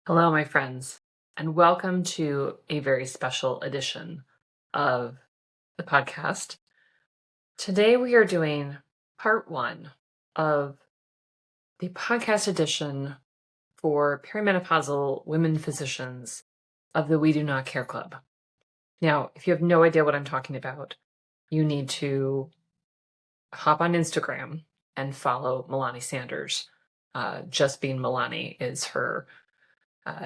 Hello, my friends, and welcome to a very special edition of the podcast. Today, we are doing part one of the podcast edition for perimenopausal women physicians of the We Do Not Care Club. Now, if you have no idea what I'm talking about, you need to hop on Instagram and follow Melani Sanders. Just being Melani is her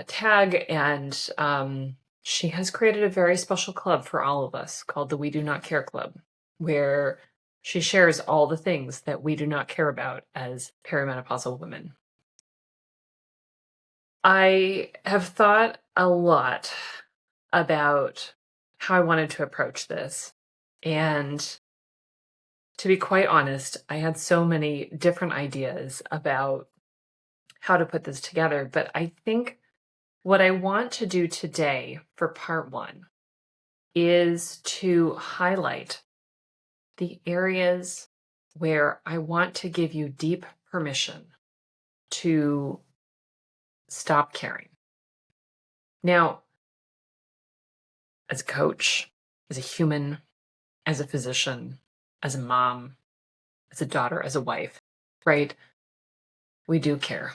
tag, and she has created a very special club for all of us called the We Do Not Care Club, where she shares all the things that we do not care about as perimenopausal women. I have thought a lot about how I wanted to approach this, and to be quite honest, I had so many different ideas about how to put this together, but I think what I want to do today for part one is to highlight the areas where I want to give you deep permission to stop caring. Now, as a coach, as a human, as a physician, as a mom, as a daughter, as a wife, right? We do care.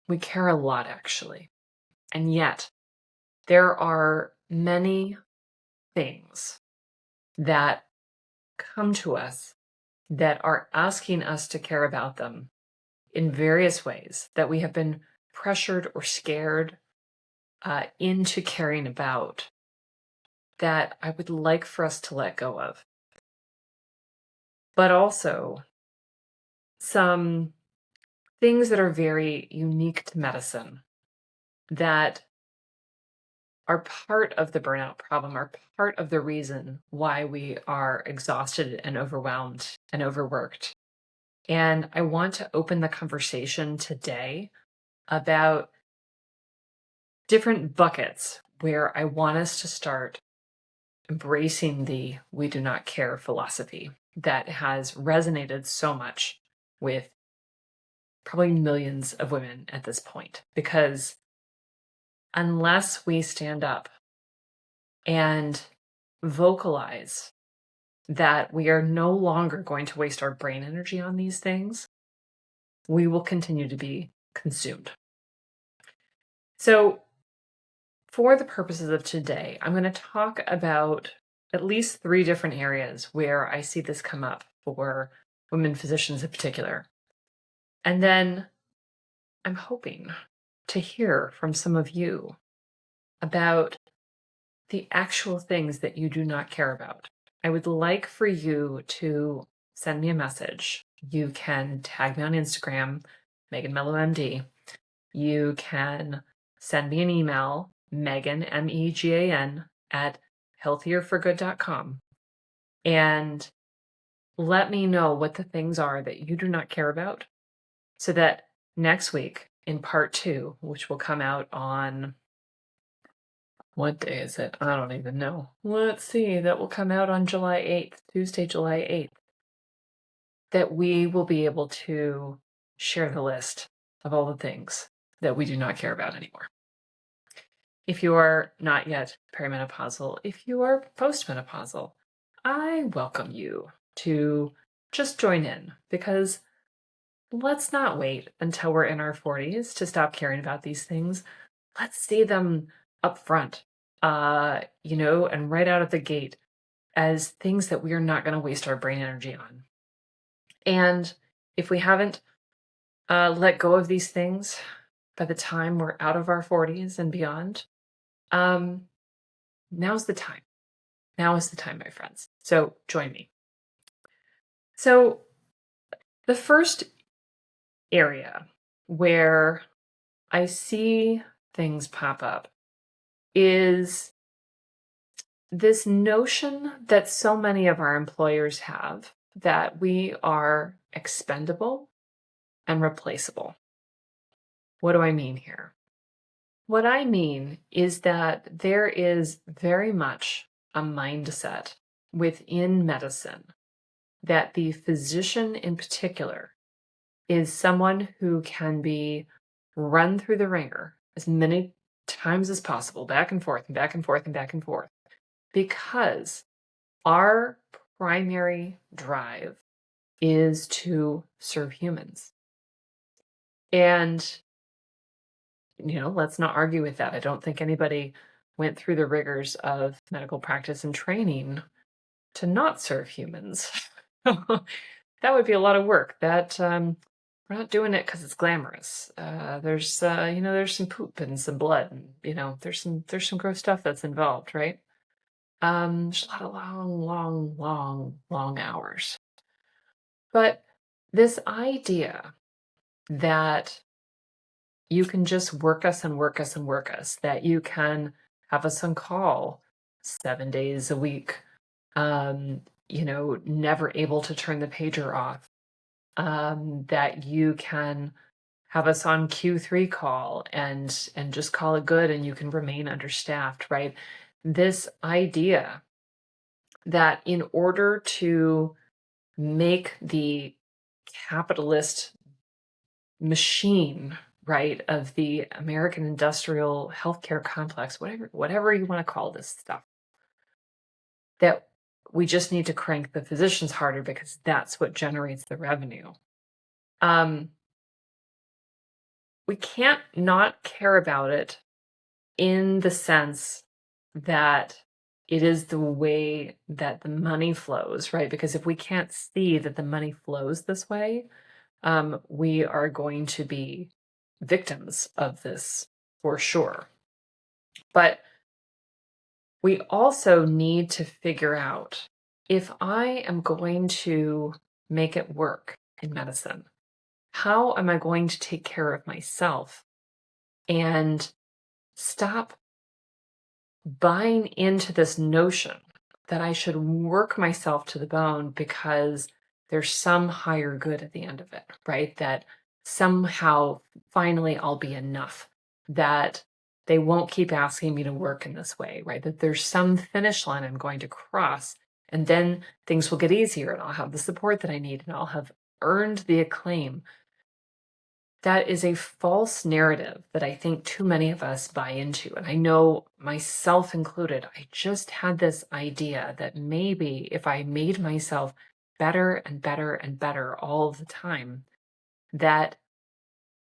We care a lot, actually. And yet, there are many things that come to us that are asking us to care about them in various ways that we have been pressured or scared into caring about, that I would like for us to let go of. But also some things that are very unique to medicine that are part of the burnout problem, are part of the reason why we are exhausted and overwhelmed and overworked. And I want to open the conversation today about different buckets where I want us to start embracing the we do not care philosophy that has resonated so much with probably millions of women at this point. Because unless we stand up and vocalize that we are no longer going to waste our brain energy on these things, we will continue to be consumed. So, for the purposes of today, I'm going to talk about at least 3 different areas where I see this come up for women physicians in particular. And then I'm hoping to hear from some of you about the actual things that you do not care about. I would like for you to send me a message. You can tag me on Instagram, Megan Mello MD. You can send me an email, Megan, MEGAN, at healthierforgood.com, and let me know what the things are that you do not care about, so that next week in part 2, which will come out on, what day is it? I don't even know. Let's see. That will come out on July 8th, Tuesday, July 8th, that we will be able to share the list of all the things that we do not care about anymore. If you are not yet perimenopausal, if you are postmenopausal, I welcome you to just join in, because let's not wait until we're in our 40s to stop caring about these things. Let's see them up front, and right out of the gate as things that we are not going to waste our brain energy on. And if we haven't let go of these things by the time we're out of our 40s and beyond, now's the time. Now is the time, my friends. So join me. So the first area where I see things pop up is this notion that so many of our employers have that we are expendable and replaceable. What do I mean here? What I mean is that there is very much a mindset within medicine that the physician in particular is someone who can be run through the ringer as many times as possible, back and forth and back and forth and back and forth, because our primary drive is to serve humans. And, let's not argue with that. I don't think anybody went through the rigors of medical practice and training to not serve humans. That would be a lot of work. We're not doing it because it's glamorous. There's some poop and some blood, and there's some gross stuff that's involved, right? There's a lot of long, long, long, long hours. But this idea that you can just work us and work us and work us, that you can have us on call 7 days a week, never able to turn the pager off, that you can have us on Q3 call and just call it good and you can remain understaffed, right? This idea that in order to make the capitalist machine, right, of the American industrial healthcare complex, whatever you want to call this stuff, that we just need to crank the physicians harder because that's what generates the revenue. We can't not care about it in the sense that it is the way that the money flows, right? Because if we can't see that the money flows this way, we are going to be victims of this for sure. But we also need to figure out, if I am going to make it work in medicine, how am I going to take care of myself and stop buying into this notion that I should work myself to the bone because there's some higher good at the end of it, right? That somehow finally I'll be enough, that they won't keep asking me to work in this way, right? That there's some finish line I'm going to cross, and then things will get easier and I'll have the support that I need and I'll have earned the acclaim. That is a false narrative that I think too many of us buy into. And I know myself included, I just had this idea that maybe if I made myself better and better and better all the time, that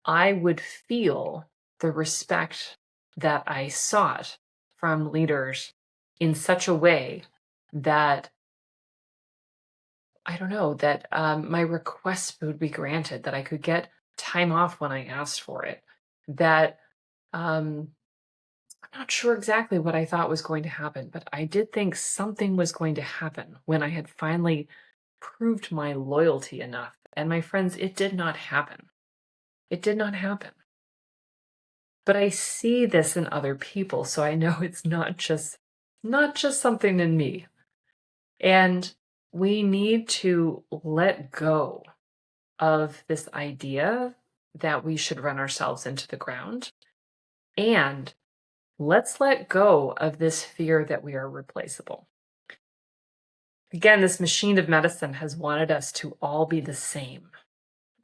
I would feel the respect that I sought from leaders in such a way that, I don't know, that my requests would be granted, that I could get time off when I asked for it, that I'm not sure exactly what I thought was going to happen, but I did think something was going to happen when I had finally proved my loyalty enough. And my friends, it did not happen. It did not happen. But I see this in other people, so I know it's not just something in me. And we need to let go of this idea that we should run ourselves into the ground. And let's let go of this fear that we are replaceable. Again, this machine of medicine has wanted us to all be the same.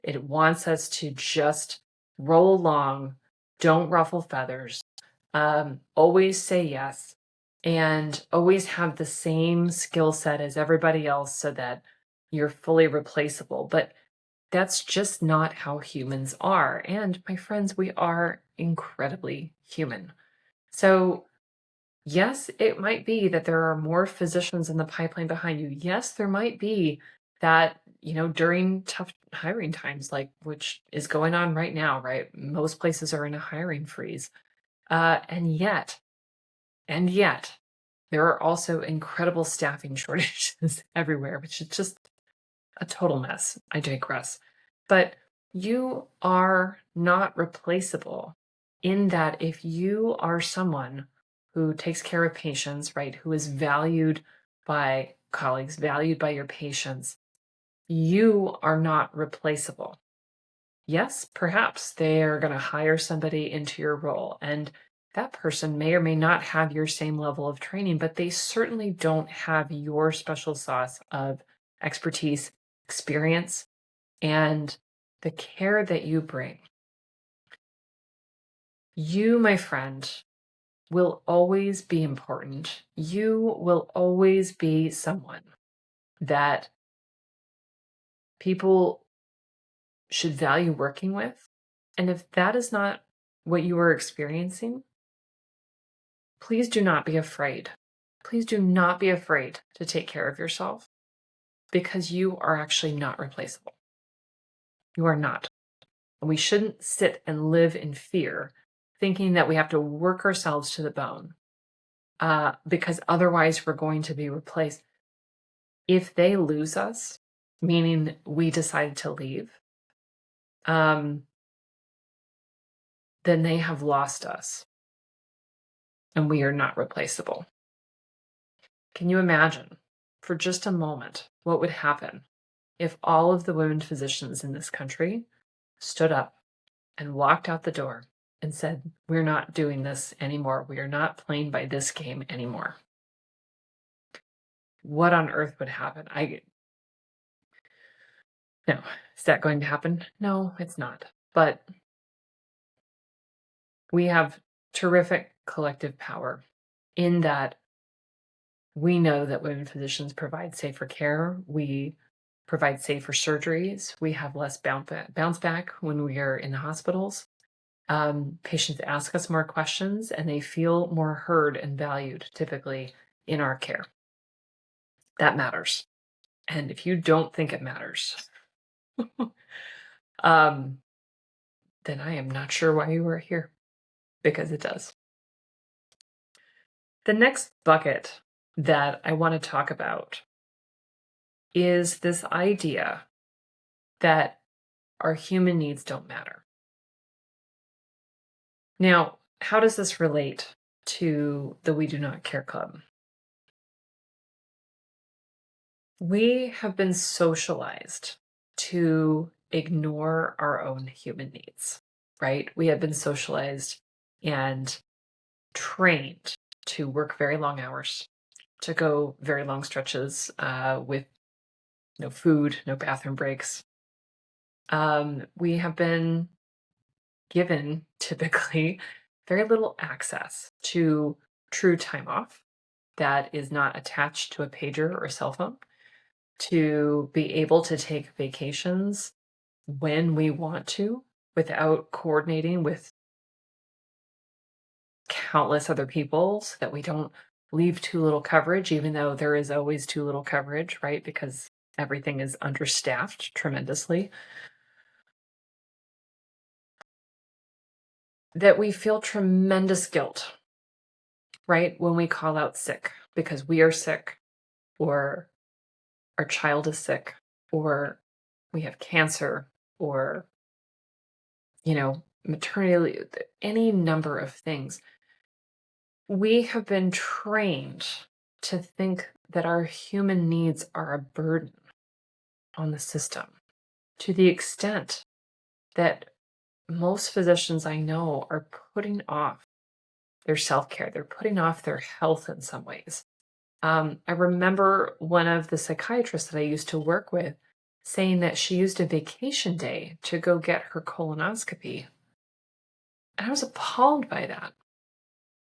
It wants us to just roll along, don't ruffle feathers, always say yes, and always have the same skill set as everybody else so that you're fully replaceable. But that's just not how humans are. And my friends, we are incredibly human. So yes, it might be that there are more physicians in the pipeline behind you. Yes, there might be that, during tough hiring times, like which is going on right now, right? Most places are in a hiring freeze. And yet, there are also incredible staffing shortages everywhere, which is just a total mess. I digress. But you are not replaceable in that if you are someone who takes care of patients, right, who is valued by colleagues, valued by your patients, you are not replaceable. Yes, perhaps they are going to hire somebody into your role, and that person may or may not have your same level of training, but they certainly don't have your special sauce of expertise, experience, and the care that you bring. You, my friend, will always be important. You will always be someone that people should value working with. And if that is not what you are experiencing, please do not be afraid. Please do not be afraid to take care of yourself because you are actually not replaceable. You are not. And we shouldn't sit and live in fear thinking that we have to work ourselves to the bone because otherwise we're going to be replaced. If they lose us, meaning we decide to leave, then they have lost us and we are not replaceable. Can you imagine for just a moment what would happen if all of the women physicians in this country stood up and walked out the door and said, "We're not doing this anymore. We are not playing by this game anymore"? What on earth would happen? No. Is that going to happen? No, it's not. But we have terrific collective power in that we know that women physicians provide safer care. We provide safer surgeries. We have less bounce back when we are in the hospitals. Patients ask us more questions and they feel more heard and valued typically in our care. That matters. And if you don't think it matters, um, then I am not sure why you are here, because it does. The next bucket that I want to talk about is this idea that our human needs don't matter. Now, how does this relate to the We Do Not Care Club? We have been socialized to ignore our own human needs, right? We have been socialized and trained to work very long hours, to go very long stretches with no food, no bathroom breaks. We have been given typically very little access to true time off that is not attached to a pager or a cell phone, to be able to take vacations when we want to without coordinating with countless other people so that we don't leave too little coverage, even though there is always too little coverage, right? Because everything is understaffed tremendously. That we feel tremendous guilt, right? When we call out sick because we are sick, or our child is sick, or we have cancer, or, maternity, any number of things. We have been trained to think that our human needs are a burden on the system to the extent that most physicians I know are putting off their self-care. They're putting off their health in some ways. I remember one of the psychiatrists that I used to work with saying that she used a vacation day to go get her colonoscopy. And I was appalled by that.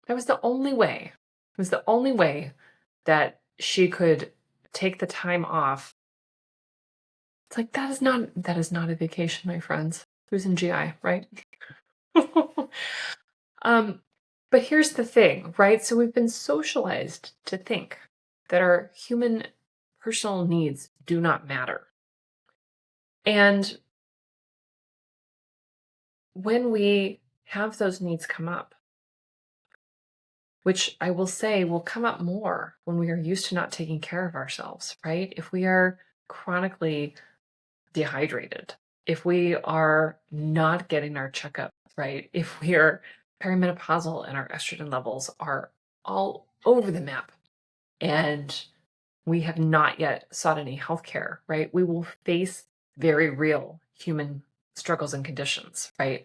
That was the only way. It was the only way that she could take the time off. It's like that is not a vacation, my friends. Who's in GI, right? um, but here's the thing, right? So we've been socialized to think that our human personal needs do not matter. And when we have those needs come up, which I will say will come up more when we are used to not taking care of ourselves, right? If we are chronically dehydrated, if we are not getting our checkup, right? If we are perimenopausal and our estrogen levels are all over the map and we have not yet sought any healthcare, right? We will face very real human struggles and conditions, right?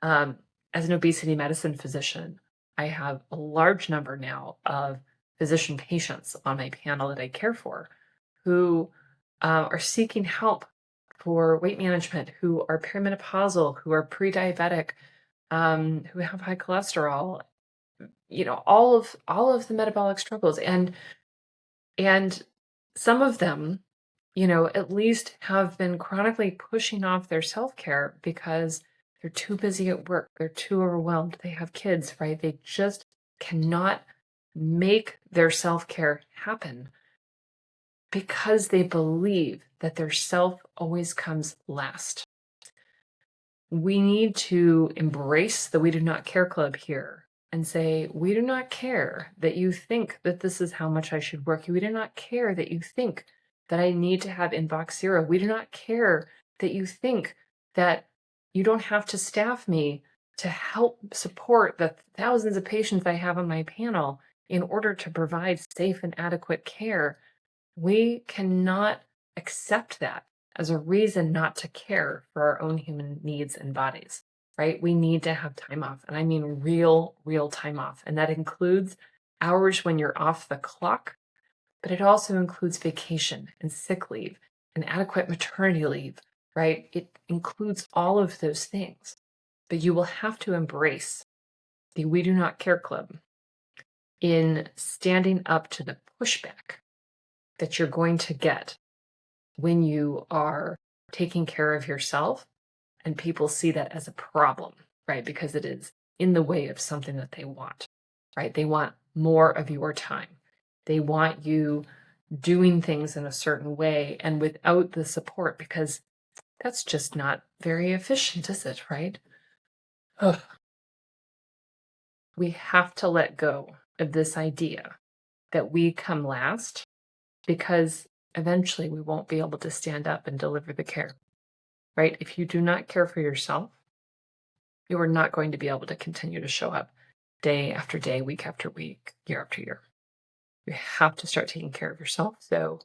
Um, as an obesity medicine physician, I have a large number now of physician patients on my panel that I care for who are seeking help for weight management, who are perimenopausal, who are pre-diabetic, who have high cholesterol, all of the metabolic struggles. And some of them, at least have been chronically pushing off their self-care because they're too busy at work, they're too overwhelmed, they have kids, right? They just cannot make their self-care happen because they believe that their self always comes last. We need to embrace the We Do Not Care Club here and say, we do not care that you think that this is how much I should work. We do not care that you think that I need to have inbox zero. We do not care that you think that you don't have to staff me to help support the thousands of patients I have on my panel in order to provide safe and adequate care. We cannot accept that as a reason not to care for our own human needs and bodies, right? We need to have time off. And I mean real time off. And that includes hours when you're off the clock, but it also includes vacation and sick leave and adequate maternity leave, right? It includes all of those things. But you will have to embrace the We Do Not Care Club in standing up to the pushback that you're going to get when you are taking care of yourself and people see that as a problem, right? Because it is in the way of something that they want, right? They want more of your time. They want you doing things in a certain way and without the support, because that's just not very efficient, is it, right? Ugh. We have to let go of this idea that we come last, because eventually we won't be able to stand up and deliver the care, right? If you do not care for yourself, you are not going to be able to continue to show up day after day, week after week, year after year. You have to start taking care of yourself. So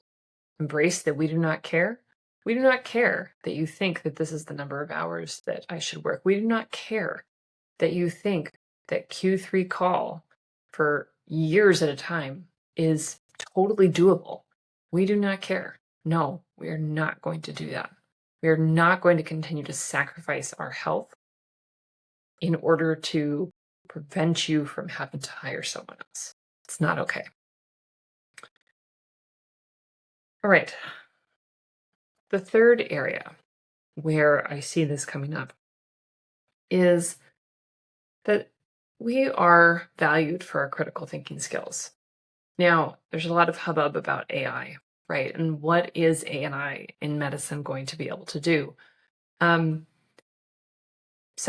embrace that we do not care. We do not care that you think that this is the number of hours that I should work. We do not care that you think that Q3 call for years at a time is totally doable. We do not care. No, we are not going to do that. We are not going to continue to sacrifice our health in order to prevent you from having to hire someone else. It's not okay. All right. The third area where I see this coming up is that we are valued for our critical thinking skills. Now, there's a lot of hubbub about AI, right? And what is AI in medicine going to be able to do? Some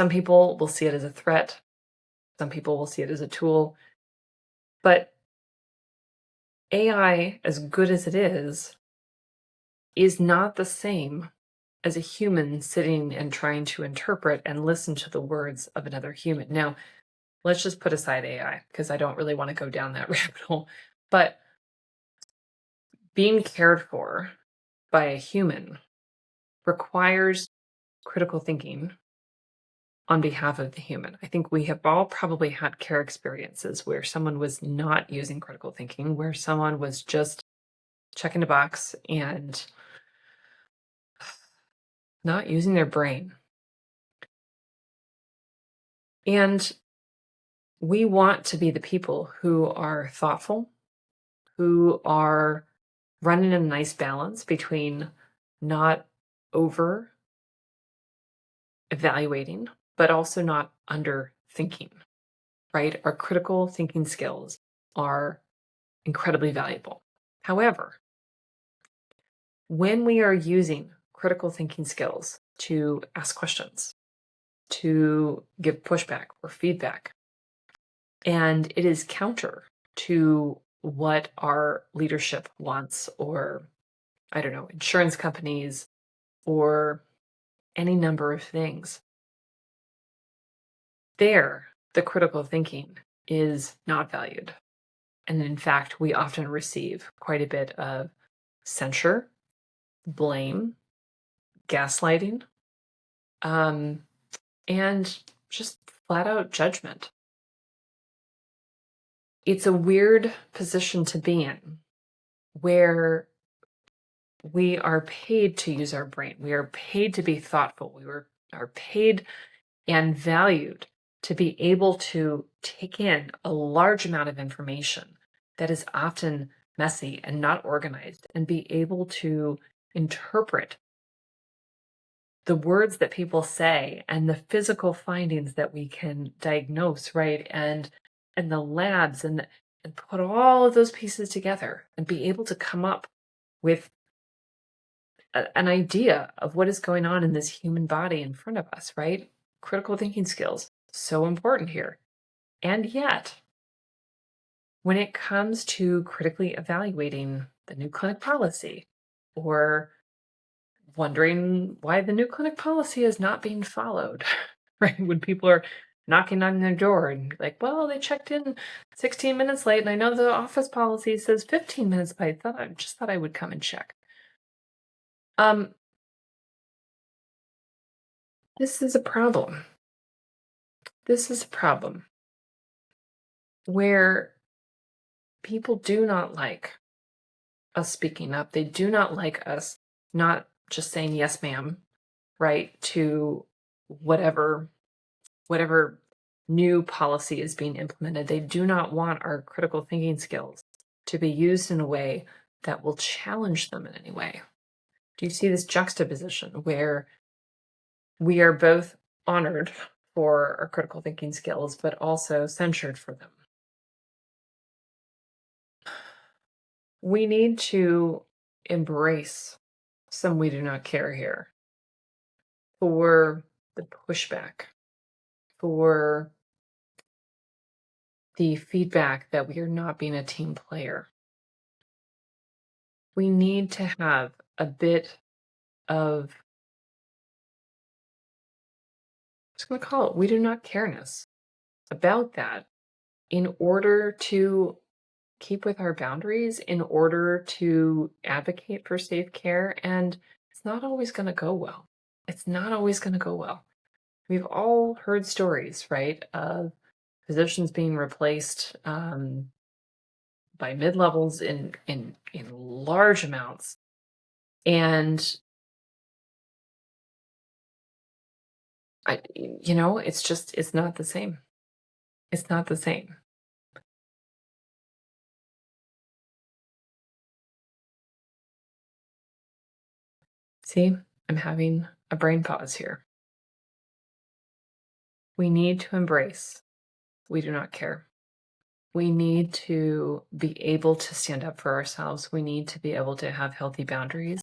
people will see it as a threat. Some people will see it as a tool. But AI, as good as it is not the same as a human sitting and trying to interpret and listen to the words of another human. Now, let's just put aside AI because I don't really want to go down that rabbit hole. But being cared for by a human requires critical thinking on behalf of the human. I think we have all probably had care experiences where someone was not using critical thinking, where someone was just checking a box and not using their brain. And we want to be the people who are thoughtful, who are running a nice balance between not over evaluating, but also not under thinking, right? Our critical thinking skills are incredibly valuable. However, when we are using critical thinking skills to ask questions, to give pushback or feedback, and it is counter to what our leadership wants, or I don't know, insurance companies, or any number of things, there, the critical thinking is not valued. And in fact, we often receive quite a bit of censure, blame, gaslighting, and just flat out judgment. It's a weird position to be in where we are paid to use our brain. We are paid to be thoughtful. Are paid and valued to be able to take in a large amount of information that is often messy and not organized, and be able to interpret the words that people say and the physical findings that we can diagnose, right? And the labs and put all of those pieces together and be able to come up with an idea of what is going on in this human body in front of us, right? Critical thinking skills, so important here. And yet, when it comes to critically evaluating the new clinic policy or wondering why the new clinic policy is not being followed, right? When people are knocking on their door and like, well, they checked in 16 minutes late, and I know the office policy says 15 minutes, but I just thought I would come and check. Um, this is a problem. This is a problem where people do not like us speaking up. They do not like us not just saying yes, ma'am, right, to whatever new policy is being implemented. They do not want our critical thinking skills to be used in a way that will challenge them in any way. Do you see this juxtaposition where we are both honored for our critical thinking skills, but also censured for them? We need to embrace some we do not care here for the pushback, for the feedback that we are not being a team player. We need to have a bit of, I'm just going to call it, we do not careness about that in order to keep with our boundaries, in order to advocate for safe care. And it's not always going to go well. It's not always going to go well. We've all heard stories, right, of physicians being replaced by mid-levels in large amounts. And it's not the same. It's not the same. See, I'm having a brain pause here. We need to embrace we do not care. We need to be able to stand up for ourselves. We need to be able to have healthy boundaries.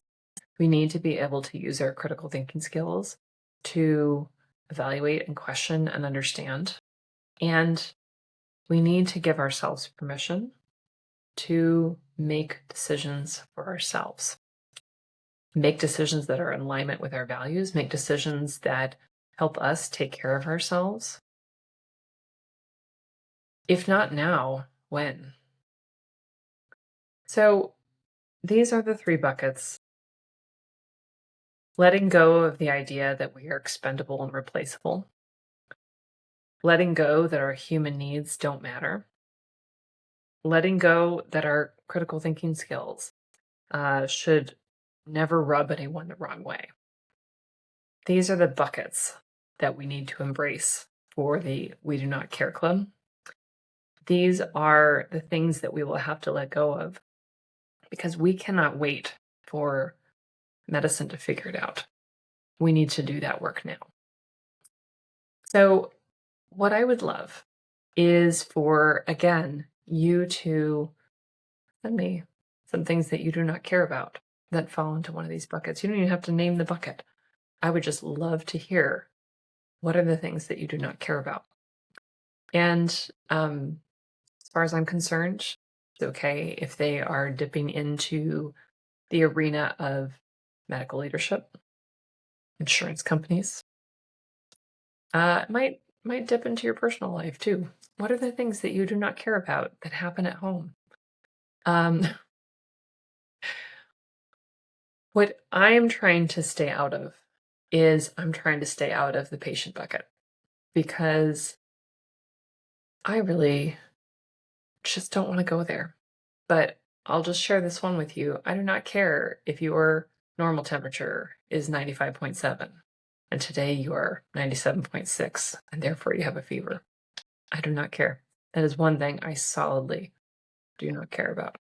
We need to be able to use our critical thinking skills to evaluate and question and understand. And we need to give ourselves permission to make decisions for ourselves. Make decisions that are in alignment with our values, make decisions that help us take care of ourselves. If not now, when? So these are the three buckets. Letting go of the idea that we are expendable and replaceable. Letting go that our human needs don't matter. Letting go that our critical thinking skills should never rub anyone the wrong way. These are the buckets that we need to embrace for the We Do Not Care Club. These are the things that we will have to let go of because we cannot wait for medicine to figure it out. We need to do that work now. So, what I would love is for, again, you to send me some things that you do not care about that fall into one of these buckets. You don't even have to name the bucket. I would just love to hear what are the things that you do not care about. And as far as I'm concerned, it's okay if they are dipping into the arena of medical leadership, insurance companies. It might dip into your personal life too. What are the things that you do not care about that happen at home? What I am trying to stay out of is I'm trying to stay out of the patient bucket because I really just don't want to go there. But I'll just share this one with you. I do not care if your normal temperature is 95.7. and today you are 97.6, and therefore you have a fever. I do not care. That is one thing I solidly do not care about.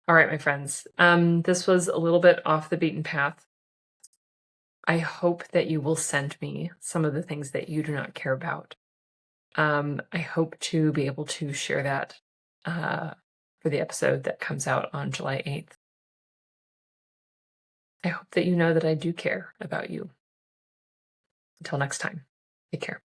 All right, my friends. This was a little bit off the beaten path. I hope that you will send me some of the things that you do not care about. I hope to be able to share that for the episode that comes out on July 8th. I hope that you know that I do care about you. Until next time, take care.